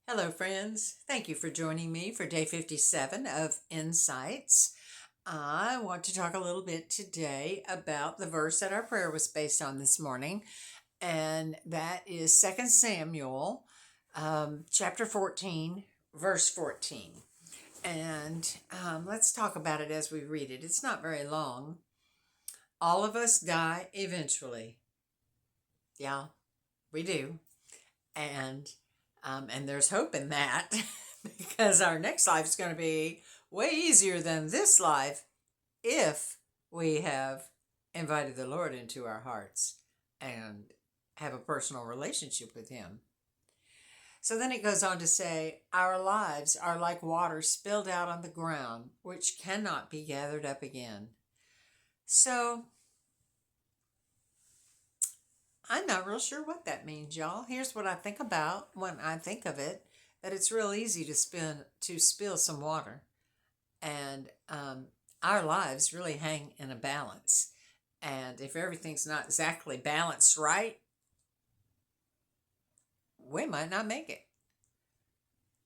Hello, friends. Thank you for joining me for day 57 of Insights. I want to talk a little bit today about the verse that our prayer was based on this morning, and that is 2 Samuel chapter 14, verse 14. And let's talk about it as we read it. It's not very long. All of us die eventually. Yeah, we do. And and there's hope in that because our next life is going to be way easier than this life if we have invited the Lord into our hearts and have a personal relationship with Him. So then it goes on to say, our lives are like water spilled out on the ground, which cannot be gathered up again. So I'm not real sure what that means, y'all. Here's what I think about when I think of it: that it's real easy to spill some water, and our lives really hang in a balance. And if everything's not exactly balanced right, we might not make it.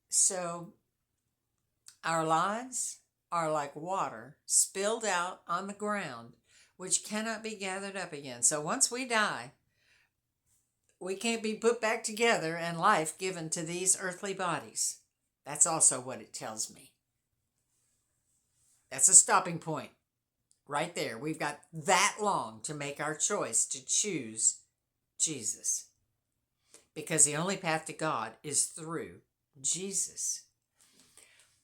So our lives are like water spilled out on the ground, which cannot be gathered up again. So once we die, we can't be put back together and life given to these earthly bodies. That's also what it tells me. That's a stopping point right there. We've got that long to make our choice to choose Jesus, because the only path to God is through Jesus.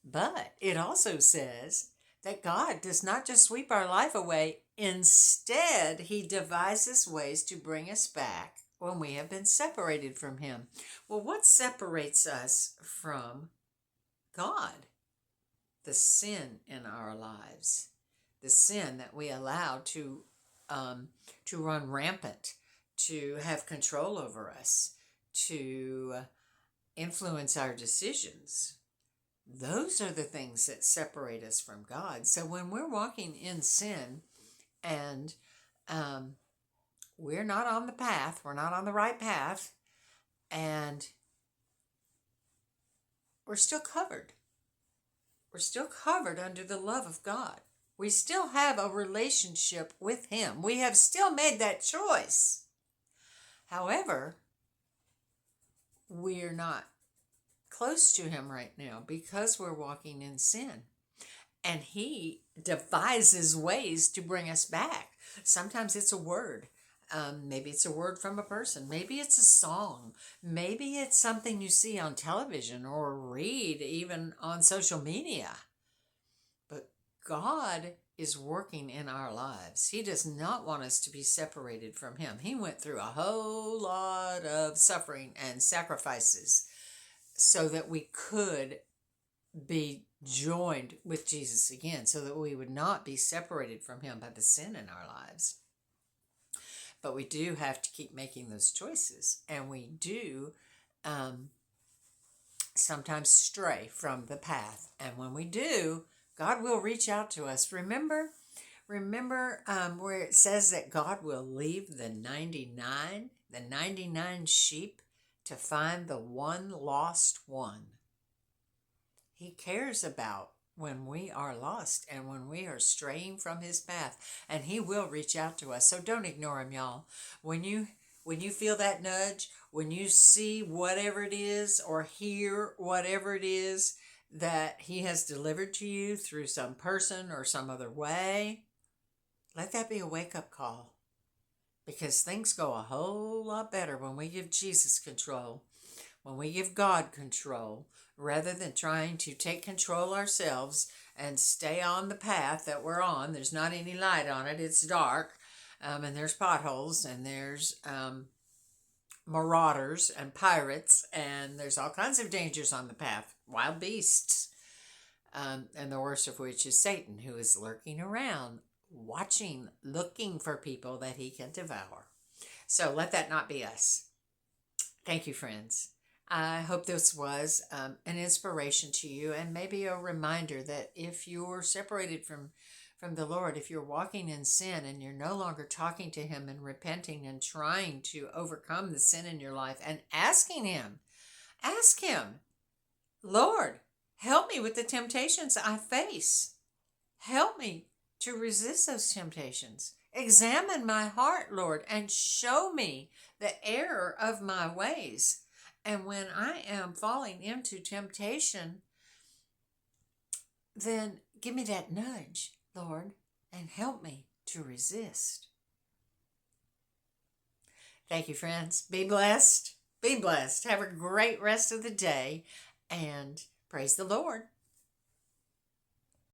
But it also says that God does not just sweep our life away. Instead, He devises ways to bring us back when we have been separated from Him. Well, what separates us from God? The sin in our lives, the sin that we allow to run rampant, to have control over us, to influence our decisions. Those are the things that separate us from God. So when we're walking in sin and we're not on the path, we're not on the right path, and we're still covered. We're still covered under the love of God. We still have a relationship with Him. We have still made that choice. However, we're not close to Him right now because we're walking in sin. And He devises ways to bring us back. Sometimes it's a word. Maybe it's a word from a person. Maybe it's a song. Maybe it's something you see on television or read even on social media. But God is working in our lives. He does not want us to be separated from Him. He went through a whole lot of suffering and sacrifices so that we could be joined with Jesus again, so that we would not be separated from Him by the sin in our lives. But we do have to keep making those choices, and we do sometimes stray from the path. And when we do, God will reach out to us. Remember where it says that God will leave the 99 sheep to find the one lost one. He cares about when we are lost and when we are straying from His path, and He will reach out to us. So don't ignore Him, y'all. When you feel that nudge, when you see whatever it is or hear whatever it is that He has delivered to you through some person or some other way, let that be a wake-up call, because things go a whole lot better when we give Jesus control, when we give God control, rather than trying to take control ourselves and stay on the path that we're on. There's not any light on it. It's dark, and there's potholes, and there's marauders and pirates, and there's all kinds of dangers on the path, wild beasts, and the worst of which is Satan, who is lurking around, watching, looking for people that he can devour. So let that not be us. Thank you, friends. I hope this was an inspiration to you, and maybe a reminder that if you're separated from the Lord, if you're walking in sin and you're no longer talking to Him and repenting and trying to overcome the sin in your life and asking Him, ask Him, Lord, help me with the temptations I face. Help me to resist those temptations. Examine my heart, Lord, and show me the error of my ways. And when I am falling into temptation, then give me that nudge, Lord, and help me to resist. Thank you, friends. Be blessed. Be blessed. Have a great rest of the day, and praise the Lord.